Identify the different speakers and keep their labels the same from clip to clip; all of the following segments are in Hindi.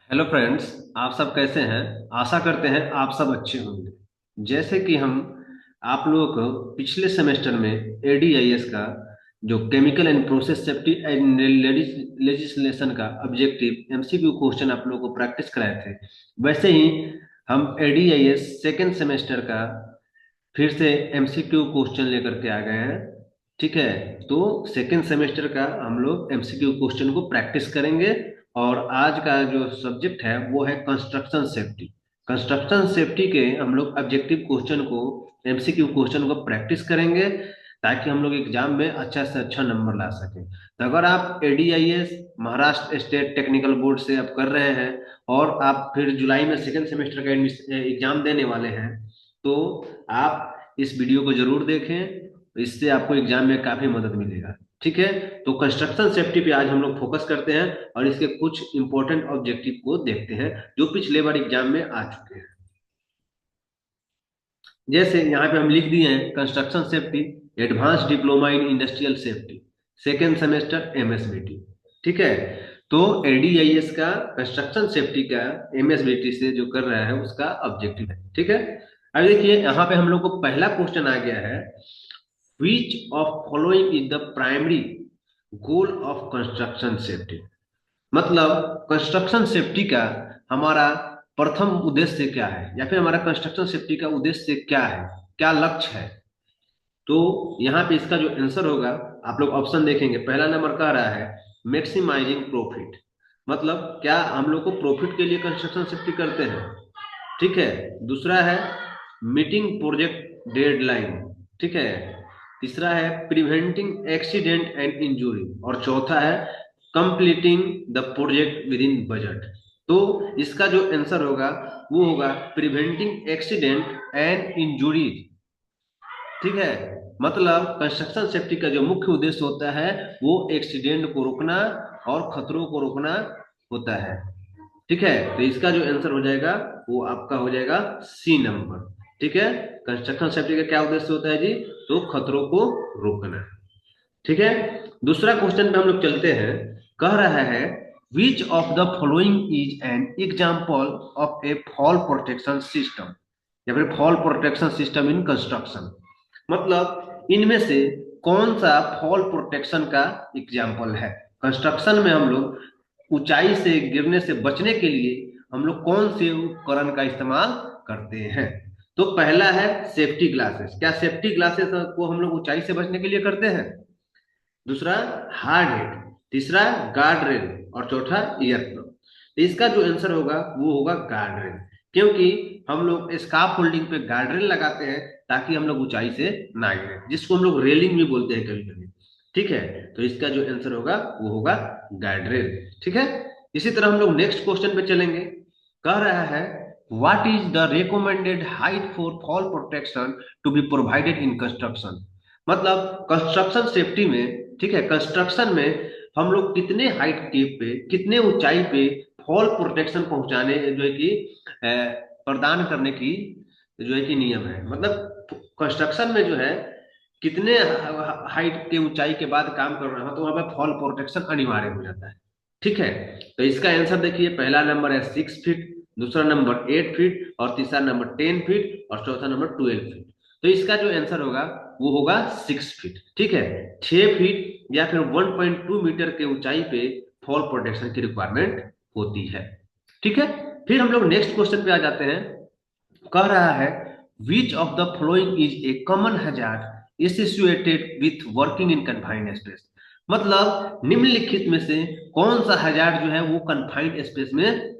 Speaker 1: Hello friends. आप सब कैसे हैं? आशा करते हैं आप सब अच्छे होंगे। जैसे कि हम आप लोगों को पिछले सेमेस्टर में एडीआईएस का जो chemical and process safety and legislation का ऑब्जेक्टिव एमसीक्यू क्वेश्चन आप लोगों को प्रैक्टिस कराए थे, वैसे ही हम एडीआईएस सेकेंड सेमेस्टर का फिर से एमसीक्यू क्वेश्चन लेकर के आ गए हैं। ठीक है, तो सेकेंड सेमेस्टर का हम लोग एमसीक्यू क्वेश्चन को प्रैक्टिस करेंगे। और आज का जो सब्जेक्ट है वो है कंस्ट्रक्शन सेफ्टी। कंस्ट्रक्शन सेफ्टी के हम लोग ऑब्जेक्टिव क्वेश्चन को, एमसीक्यू क्वेश्चन को प्रैक्टिस करेंगे ताकि हम लोग एग्जाम में अच्छा से अच्छा नंबर ला सकें। तो अगर आप एडीआईएस महाराष्ट्र स्टेट टेक्निकल बोर्ड से आप कर रहे हैं और आप फिर जुलाई में सेकेंड सेमेस्टर का एग्जाम देने वाले हैं, तो आप इस वीडियो को जरूर देखें। इससे आपको एग्जाम में काफी मदद मिलेगा। ठीक है, तो कंस्ट्रक्शन सेफ्टी पे आज हम लोग फोकस करते हैं और इसके कुछ इंपॉर्टेंट ऑब्जेक्टिव को देखते हैं जो पिछले बार एग्जाम में आ चुके हैं। जैसे यहाँ पे हम लिख दिए हैं construction safety, advance diploma in industrial safety, second semester MSBT. ठीक है, तो एडीआईएस का कंस्ट्रक्शन सेफ्टी का एमएसबीटी से जो कर रहा है उसका ऑब्जेक्टिव है। ठीक है, अब देखिए यहाँ पे हम लोग को पहला क्वेश्चन आ गया है, which of following is the primary goal of construction safety. मतलब कंस्ट्रक्शन सेफ्टी का हमारा प्रथम उद्देश्य क्या है, या फिर हमारा कंस्ट्रक्शन सेफ्टी का उद्देश्य क्या है, क्या लक्ष्य है। तो यहाँ पे इसका जो आंसर होगा, आप लोग ऑप्शन देखेंगे, पहला नंबर कह रहा है मैक्सिमाइजिंग प्रॉफिट। मतलब क्या हम लोग को प्रॉफिट के लिए कंस्ट्रक्शन सेफ्टी करते हैं। ठीक है, दूसरा है मीटिंग प्रोजेक्ट डेडलाइन। ठीक है, तीसरा है प्रिवेंटिंग एक्सीडेंट एंड इंजरी, और चौथा है completing the project with in budget. तो इसका जो आंसर होगा वो होगा प्रिवेंटिंग एक्सीडेंट एंड इंजरी। ठीक है, मतलब कंस्ट्रक्शन सेफ्टी का जो मुख्य उद्देश्य होता है वो एक्सीडेंट को रोकना और खतरों को रोकना होता है। ठीक है, तो इसका जो आंसर हो जाएगा वो आपका हो जाएगा सी नंबर। ठीक है, कंस्ट्रक्शन सेफ्टी का क्या उद्देश्य होता है जी? तो खतरों को रोकना। ठीक है, दूसरा क्वेश्चन पे हम लोग चलते हैं। कह रहा है which of the following is an example of A fall protection system, या फिर fall protection system in construction. मतलब इनमें से कौन सा फॉल प्रोटेक्शन का एग्जाम्पल है। कंस्ट्रक्शन में हम लोग ऊंचाई से गिरने से बचने के लिए हम लोग कौन से उपकरण का इस्तेमाल करते हैं। तो पहला है सेफ्टी ग्लासेस। क्या सेफ्टी ग्लासेस को हम लोग ऊंचाई से बचने के लिए करते हैं? दूसरा हार्ड हेड, तीसरा गार्ड रेल, और चौथा ईयर प्रो। तो इसका जो आंसर होगा वो होगा गार्ड रेल, क्योंकि हम लोग स्काफ होल्डिंग पे गार्ड रेल लगाते हैं ताकि हम लोग ऊंचाई से ना गिरे, जिसको हम लोग रेलिंग भी बोलते हैं कभी कभी। ठीक है, तो इसका जो आंसर होगा वो होगा गार्ड रेल। ठीक है, इसी तरह हम लोग नेक्स्ट क्वेश्चन पे चलेंगे। कह रहा है what is the recommended height for fall protection to be provided in construction. मतलब कंस्ट्रक्शन सेफ्टी में, ठीक है, कंस्ट्रक्शन में हम लोग कितने हाइट के पे, कितने ऊंचाई पे फॉल प्रोटेक्शन पहुंचाने जो है कि प्रदान करने की जो है कि नियम है। मतलब कंस्ट्रक्शन में जो है कितने हाइट के ऊंचाई के बाद काम कर रहा हो तो वहां पे फॉल प्रोटेक्शन अनिवार्य हो जाता है। ठीक है, तो इसका आंसर देखिए, पहला नंबर है 6 फीट, दूसरा नंबर 8 फीट, और तीसरा नंबर 10 फीट, और चौथा नंबर 12 फीट। तो इसका जो आंसर होगा वो होगा 6 फीट। ठीक है, 6 फीट या फिर 1.2 मीटर के ऊंचाई पे फॉल प्रोटेक्शन की रिक्वायरमेंट होती है। ठीक है, फिर हम लोग नेक्स्ट क्वेश्चन पे आ जाते हैं। कह रहा है which of the following is a common hazard associated with working in confined space. मतलब निम्नलिखित में से कौन सा हैजार्ड जो है वो कन्फाइंड स्पेस में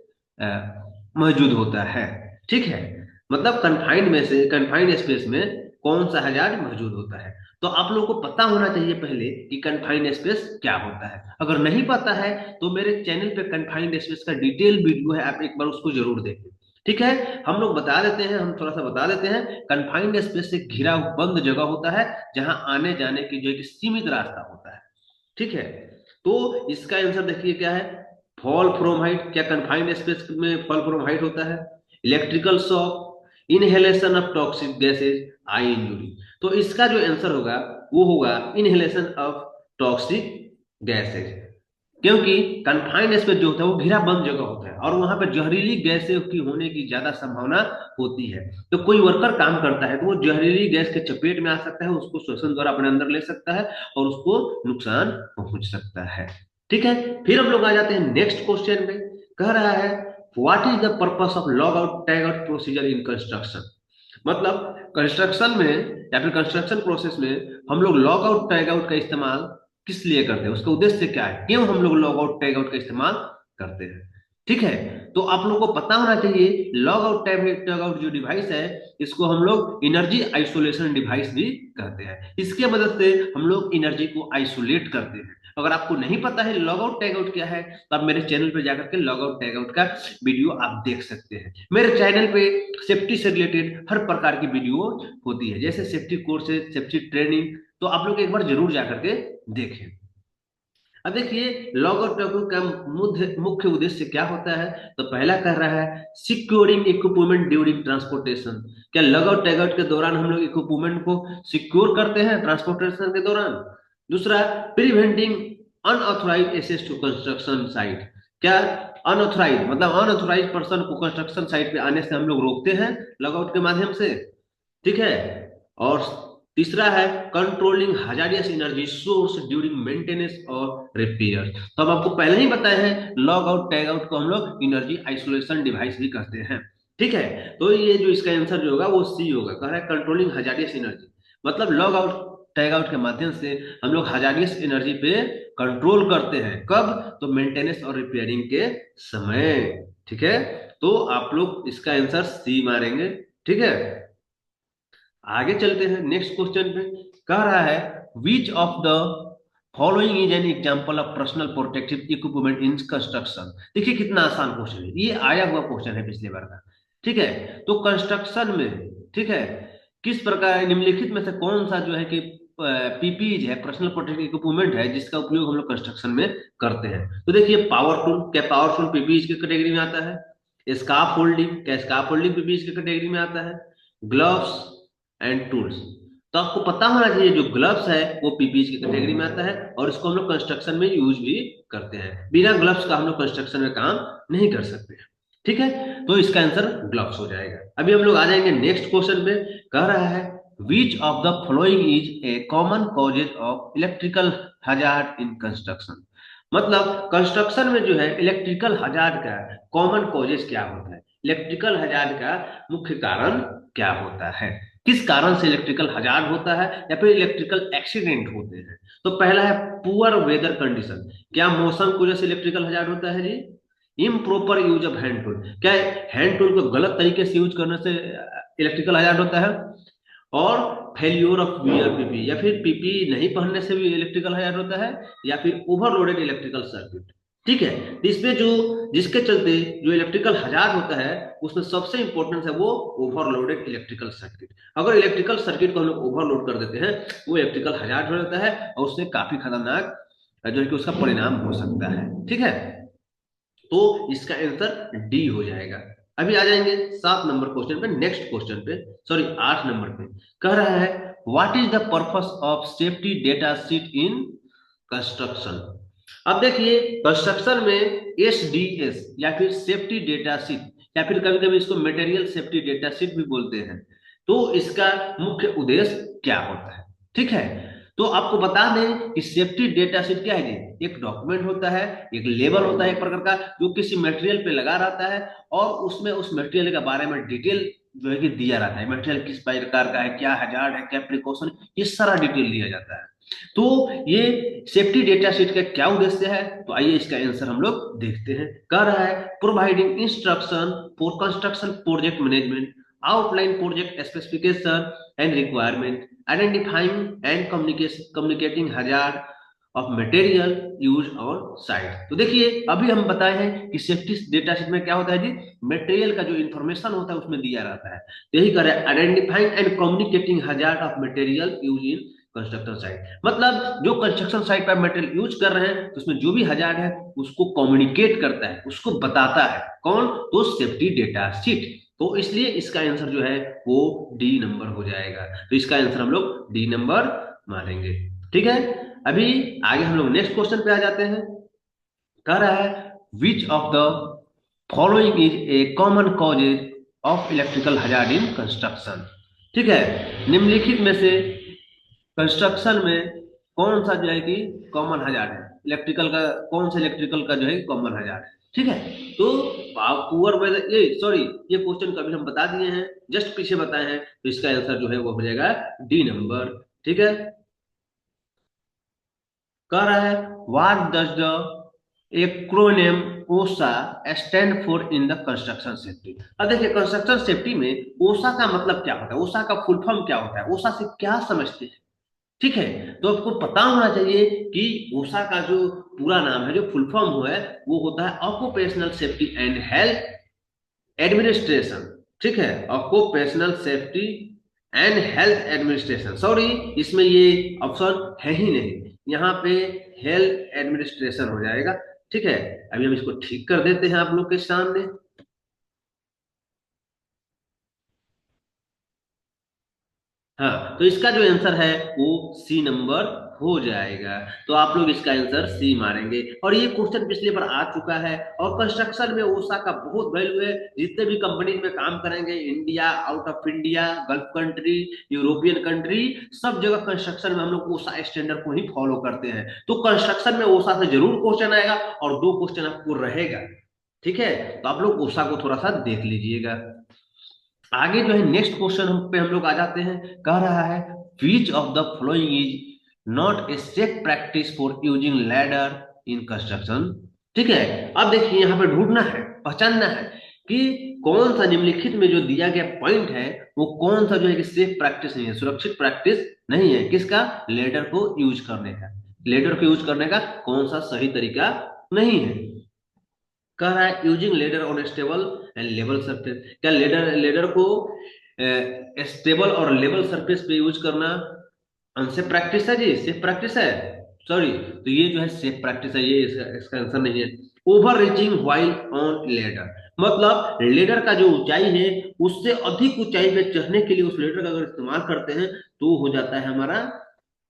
Speaker 1: मौजूद होता है। ठीक है, मतलब कन्फाइंड में से, कन्फाइंड स्पेस में कौन सा हैजार्ड मौजूद होता है। तो आप लोगों को पता होना चाहिए पहले कि कन्फाइंड स्पेस क्या होता है। अगर नहीं पता है तो मेरे चैनल पे कन्फाइंड स्पेस का डिटेल वीडियो है, आप एक बार उसको जरूर देखें। ठीक है, हम लोग बता देते हैं, हम थोड़ा सा बता देते हैं। कन्फाइंड स्पेस से घिरा बंद जगह होता है जहां आने जाने की जो एक सीमित रास्ता होता है। ठीक है, तो इसका आंसर देखिए क्या है, फॉल फ्रॉम हाइट। क्या कन्फाइंड स्पेस में फॉल फ्रॉम हाइट होता है? Electrical shock, inhalation of toxic gases, I injury. तो इसका जो आंसर होगा वो होगा इनहेलेशन ऑफ टॉक्सिक गैसेज। क्योंकि कन्फाइंड स्पेस जो होता है वो घिरा बंद जगह होता है और वहां पर जहरीली गैसें की होने की ज्यादा संभावना होती है। तो कोई वर्कर काम करता है तो वो जहरीली गैस के चपेट में आ सकता है, उसको श्वसन द्वारा अपने अंदर ले सकता है और उसको नुकसान पहुंच सकता है। ठीक है, फिर हम लोग आ जाते हैं नेक्स्ट क्वेश्चन पे। कह रहा है what is the purpose of log out tag out procedure in construction. मतलब कंस्ट्रक्शन में या फिर कंस्ट्रक्शन प्रोसेस में हम लोग लॉग आउट टैग आउट का इस्तेमाल किस लिए करते हैं, उसका उद्देश्य क्या है, क्यों हम लोग लॉग आउट टैग आउट का इस्तेमाल करते हैं। ठीक है, तो आप लोगों को पता होना चाहिए लॉग आउट टैग आउट जो डिवाइस है इसको हम लोग एनर्जी आइसोलेशन डिवाइस भी कहते हैं। इसके मदद से हम लोग एनर्जी को आइसोलेट करते हैं। अगर आपको नहीं पता है लॉग आउट टैग आउट क्या है तो आप मेरे चैनल पे जाकर के लॉग आउट टैग आउट का वीडियो आप देख सकते हैं। मेरे चैनल पे सेफ्टी से रिलेटेड हर प्रकार की वीडियो होती है, जैसे सेफ्टी कोर्सेज, सेफ्टी ट्रेनिंग, तो आप लोग एक बार जरूर जाकर के देखें। अब देखिए लॉग आउट टैग का मुख्य उद्देश्य क्या होता है। तो पहला कह रहा है सिक्योरिंग इक्विपमेंट ड्यूरिंग ट्रांसपोर्टेशन। क्या लॉग आउट टैग आउट के दौरान हम लोग इक्विपमेंट को सिक्योर करते हैं ट्रांसपोर्टेशन के दौरान। दूसरा, preventing unauthorised access to construction site. क्या अनऑथराइज मतलब अनऑथराइज पर्सन को कंस्ट्रक्शन साइट पे आने से हम लोग रोकते हैं लॉग आउट के माध्यम से। ठीक है, और तीसरा है controlling hazardous energy source during maintenance और रिपेयर। तो हम आपको पहले ही बताए हैं लॉग आउट टैग आउट को हम लोग एनर्जी आइसोलेशन डिवाइस भी कहते हैं। ठीक है, तो ये जो इसका आंसर जो होगा वो सी होगा। कह रहा है कंट्रोलिंग हजारियस एनर्जी, मतलब लॉग आउट टैग आउट के माध्यम से हम लोग हजारियस एनर्जी पे कंट्रोल करते हैं। कब? तो मेंटेनेंस और रिपेयरिंग के समय। ठीक है, तो आप लोग इसका आंसर सी मारेंगे। ठीक है, आगे चलते हैं नेक्स्ट क्वेश्चन पे। कह रहा है which of the following is an example of personal protective equipment in construction. देखिए कितना आसान क्वेश्चन है, ये आया हुआ क्वेश्चन है पिछले बार का। ठीक है, तो कंस्ट्रक्शन में, ठीक है, किस प्रकार निम्नलिखित में से कौन सा जो है कि पीपीई है, पर्सनल प्रोटेक्टिव इक्विपमेंट है, जिसका उपयोग हम लोग कंस्ट्रक्शन में करते हैं। तो देखिए पावर टूल, क्या पावर टूल पीपीई की कैटेगरी में आता है। स्काफ होल्डिंग, क्या स्काफ होल्डिंग पीपीई की कैटेगरी में आता है। ग्लव्स एंड टूल्स, तो आपको पता होना चाहिए जो ग्लव्स है वो पीपीई की कैटेगरी में आता है और इसको हम लोग कंस्ट्रक्शन में यूज भी करते हैं। बिना ग्लव्स का हम लोग कंस्ट्रक्शन में काम नहीं कर सकते हैं। ठीक है, तो इसका आंसर ग्लव्स हो जाएगा। अभी हम लोग आ जाएंगे नेक्स्ट क्वेश्चन पे। कह रहा है which of the following is a common causes of electrical hazard in construction. मतलब कंस्ट्रक्शन में जो है इलेक्ट्रिकल हजार्ड का कॉमन कॉजेज क्या होता है, इलेक्ट्रिकल हजार्ड का मुख्य कारण क्या होता है, किस कारण से इलेक्ट्रिकल हजार्ड होता है या फिर इलेक्ट्रिकल एक्सीडेंट होते हैं। तो पहला है पुअर वेदर कंडीशन। क्या मौसम की वजह से इलेक्ट्रिकल हजार्ड होता है जी। Improper use of hand tool, क्या हैंड टूल को गलत तरीके से यूज करने से इलेक्ट्रिकल हजार्ड होता है। और फेल्योर ऑफ वियर पीपी, या फिर पीपी नहीं पहनने से भी इलेक्ट्रिकल हजार्ड होता है, या फिर ओवरलोडेड इलेक्ट्रिकल सर्किट। ठीक है, तो इसमें जो जिसके चलते जो इलेक्ट्रिकल हजार्ड होता है उसमें सबसे इंपॉर्टेंट है वो ओवरलोडेड इलेक्ट्रिकल सर्किट। अगर इलेक्ट्रिकल सर्किट को हम लोग ओवरलोड कर देते हैं वो इलेक्ट्रिकल हजार्ड हो जाता है और उससे काफी खतरनाक जो है कि उसका परिणाम हो सकता है। ठीक है, तो इसका आंसर डी हो जाएगा। अभी आ जाएंगे 7 नंबर क्वेश्चन पे, नेक्स्ट क्वेश्चन पे, सॉरी 8 नंबर पे। कह रहा है what is the purpose of safety data sheet in construction. अब देखिए कंस्ट्रक्शन में एसडीएस या फिर सेफ्टी डेटा शीट या फिर कभी कभी इसको मटेरियल सेफ्टी डेटा शीट भी बोलते हैं, तो इसका मुख्य उद्देश्य क्या होता है। ठीक है, तो आपको बता दें कि सेफ्टी डेटा शीट क्या है, एक डॉक्यूमेंट होता है, एक लेबल होता है एक प्रकार का जो किसी मटेरियल पे लगा रहता है और उसमें उस मटेरियल के बारे में डिटेल जो है कि दिया रहता है। मटेरियल किस प्रकार का है, क्या हजार्ड है, क्या प्रिकॉशन, ये सारा डिटेल दिया जाता है। तो ये सेफ्टी डेटा शीट का क्या उद्देश्य है, तो आइए इसका आंसर हम लोग देखते हैं। कह रहा है providing instruction for construction project management, outline project specification and requirement, identifying and communicating hazard of material use on site. तो देखिए अभी हम बताए हैं कि सेफ्टी डेटा शीट में क्या होता है जी, मटेरियल का जो इंफॉर्मेशन होता है उसमें दिया रहता है। तो यही कह रहा है identifying and communicating hazard of material use in construction site, मतलब जो कंस्ट्रक्शन साइट पर मटेरियल यूज कर रहे हैं तो उसमें जो भी हजार्ड है उसको कम्युनिकेट करता है, उसको बताता है कौन, तो सेफ्टी डेटा शीट। तो इसलिए इसका आंसर जो है वो डी नंबर हो जाएगा। तो इसका आंसर हम लोग डी नंबर मारेंगे। ठीक है, अभी आगे हम लोग नेक्स्ट क्वेश्चन पे आ जाते हैं। कह रहा है which of the following is a common causes of electrical hazard in construction. ठीक है, निम्नलिखित में से कंस्ट्रक्शन में कौन सा जो है कि कॉमन हजार्ड है, इलेक्ट्रिकल का कौन सा इलेक्ट्रिकल का जो है कॉमन हजार्ड है। ठीक है, तो पुअर वेदर, ये सॉरी, ये क्वेश्चन कभी हम बता दिए हैं, जस्ट पीछे बताए हैं, तो इसका आंसर जो है वो हो जाएगा डी नंबर। ठीक है, कह रहा है व्हाट डज द एक्रोनिम ओसा stand for in the construction safety. अब देखिए कंस्ट्रक्शन सेफ्टी में ओसा का मतलब क्या होता है, ओसा का फुल फॉर्म क्या होता है, ओसा से क्या समझते हैं। ठीक है, तो आपको पता होना चाहिए कि ओसा का जो पूरा नाम है, जो फुल फॉर्म हुआ है, वो होता है occupational safety and health administration. ठीक है, occupational safety and health administration, sorry इसमें ये ऑप्शन है ही नहीं, यहाँ पे हेल्थ एडमिनिस्ट्रेशन हो जाएगा। ठीक है, अभी हम इसको ठीक कर देते हैं आप लोग के सामने। हाँ, तो इसका जो आंसर है वो सी नंबर हो जाएगा। तो आप लोग इसका आंसर सी मारेंगे, और ये क्वेश्चन पिछले बार आ चुका है, और कंस्ट्रक्शन में ओसा का बहुत वैल्यू है। जितने भी कंपनी में काम करेंगे, India, out of India, gulf country, European country, सब जगह कंस्ट्रक्शन में हम लोग ओसा स्टैंडर्ड को ही फॉलो करते हैं। तो कंस्ट्रक्शन में ओसा से जरूर क्वेश्चन आएगा, और दो क्वेश्चन आपको रहेगा। ठीक है, तो आप लोग ओसा को थोड़ा सा देख लीजिएगा। आगे जो है नेक्स्ट क्वेश्चन पे हम लोग आ जाते हैं। कह रहा है which of the following is not a safe practice for using ladder in construction. ठीक है, अब देखिए यहाँ पे ढूंढना है, पहचानना है कि कौन सा निम्नलिखित में जो दिया गया पॉइंट है वो कौन सा जो है कि सेफ प्रैक्टिस नहीं है, सुरक्षित प्रैक्टिस नहीं है। किसका? लेडर को यूज करने का, लेडर को यूज करने का कौन सा सही तरीका नहीं है। कह रहा है using ladder on stable and level surface. क्या लेडर लेडर को स्टेबल और लेवल सरफेस पे यूज करना अनसेफ प्रैक्टिस है जी, सेफ प्रैक्टिस है? सॉरी, तो ये जो है सेफ प्रैक्टिस है, ये इसका आंसर नहीं है। Over reaching while on ladder, मतलब लेडर का जो ऊंचाई है उससे अधिक ऊंचाई पे चढ़ने के लिए उस लेडर का अगर इस्तेमाल करते हैं तो हो जाता है हमारा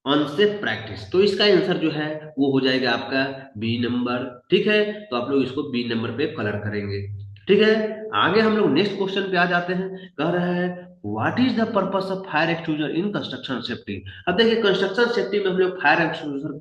Speaker 1: अनसेफ प्रैक्टिस। तो इसका आंसर जो है वो हो जाएगा आपका बी नंबर। ठीक है, तो आप लोग इसको बी नंबर पे कलर करेंगे। ठीक है, आगे हम लोग नेक्स्ट क्वेश्चन पे आ जाते हैं। कह रहा है what is the purpose of fire extinguisher in construction safety. अब देखिए कंस्ट्रक्शन सेफ्टी में हम लोग फायर एक्सटिंग्विशर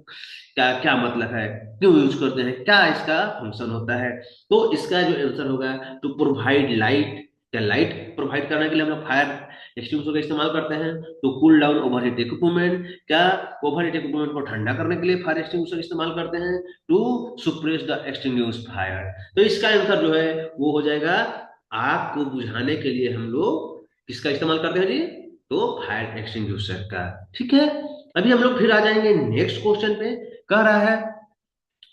Speaker 1: क्या क्या मतलब है, क्यों यूज करते हैं, क्या इसका फंक्शन होता है। तो इसका जो आंसर होगा टू प्रोवाइड लाइट, क्या लाइट प्रोवाइड करने के लिए हम लोग फायर एक्सटिंग्विशर का इस्तेमाल करते हैं। तो कूल डाउन ओवरहीट इक्विपमेंट, क्या ओवरहीट इक्विपमेंट को ठंडा करने के लिए फायर एक्सटिंग्विशर इस्तेमाल करते हैं। To suppress the extinguish fire, तो इसका आंसर जो है वो हो जाएगा आग को बुझाने के लिए हम लोग किसका इस्तेमाल करते हैं जी, तो फायर एक्सटिंग्विशर का। ठीक है, अभी हम लोग फिर आ जाएंगे नेक्स्ट क्वेश्चन पे। कह रहा है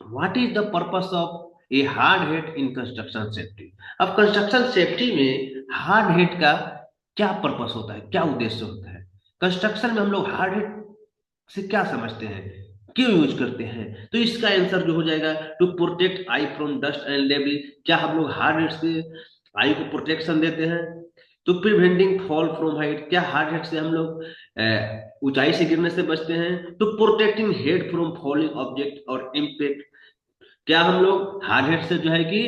Speaker 1: what is the purpose of a hard head in construction safety. अब कंस्ट्रक्शन सेफ्टी में हार्ड हेड का क्या पर्पस होता है, क्या उद्देश्य होता है। कंस्ट्रक्शन में हम लोग हार्ड हेड से क्या समझते हैं, क्यों यूज करते हैं। तो इसका आंसर जो हो जाएगा to protect eye from dust and debris, क्या हम लोग हार्ड हेड से आई को प्रोटेक्शन देते हैं। तो प्रिवेंटिंग फॉल फ्रॉम हाइट, क्या हार्ड हेड से हम लोग ऊंचाई से गिरने से बचते हैं। तो protecting head from falling object और इम्पैक्ट, क्या हम लोग हार्ड हेड से जो है कि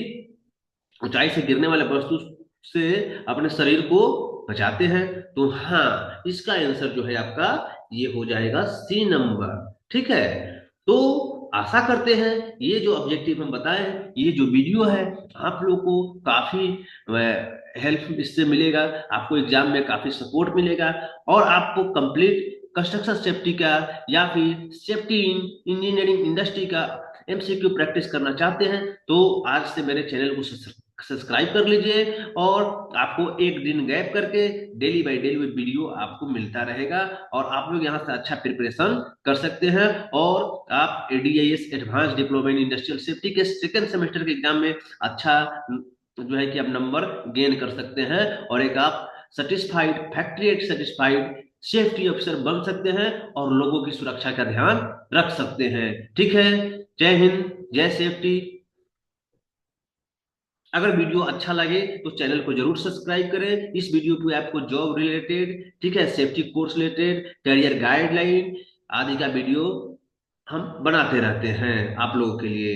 Speaker 1: ऊंचाई से गिरने वाले वस्तु से अपने शरीर को बचाते हैं। तो हाँ, इसका आंसर जो है आपका ये हो जाएगा सी नंबर। ठीक है, तो आशा करते हैं ये जो ऑब्जेक्टिव हम बताएं, ये जो वीडियो है आप लोग को काफी हेल्प इससे मिलेगा, आपको एग्जाम में काफी सपोर्ट मिलेगा, और आपको कंप्लीट कंस्ट्रक्शन सेफ्टी का या फिर सेफ्टी इन इंजीनियरिंग इंडस्ट्री का एमसीक्यू प्रैक्टिस करना चाहते हैं तो आज से मेरे चैनल को सब्सक्राइब कर लीजिए, और आपको एक दिन गैप करके डेली बाय डेली वीडियो आपको मिलता रहेगा, और आप लोग यहाँ से अच्छा प्रिपरेशन कर सकते हैं, और आप ADIS advance diploma in industrial safety के सेकंड सेमेस्टर के एग्जाम में अच्छा जो है कि आप नंबर गेन कर सकते हैं, और एक आप satisfied factory satisfied safety officer बन सकते हैं, और लोगों की सुरक्षा का ध्यान रख सकते हैं। ठीक है, जय हिंद, जय सेफ्टी। अगर वीडियो अच्छा लगे तो चैनल को जरूर सब्सक्राइब करें। इस वीडियो पे आपको जॉब रिलेटेड, ठीक है, safety course related, career guideline आदि का वीडियो हम बनाते रहते हैं आप लोगों के लिए।